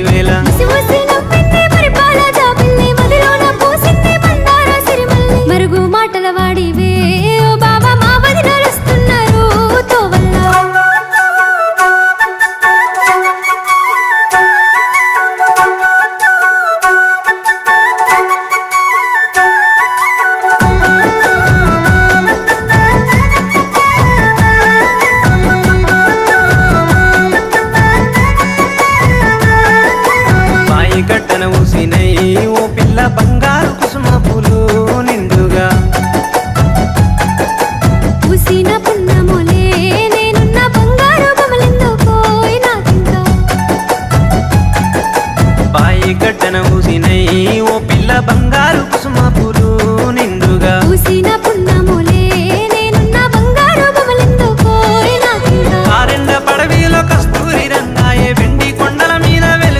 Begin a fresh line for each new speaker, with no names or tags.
వేళ
మరుగు మాటల వాడివే ఓ బాబా మా వదినాలు వస్తున్నారు తోవల్ల
బాయి కట్టన ఊసినై ఓ పిల్ల బంగారు కుసుమ పూలు నిండుగా
పూసిన పున్నములే నేనున్న బంగారు బొమ్మలెందుకో నాకింకా
బాయి కట్టన ఊసినై ఓ పిల్ల బంగారు కుసుమ పూలు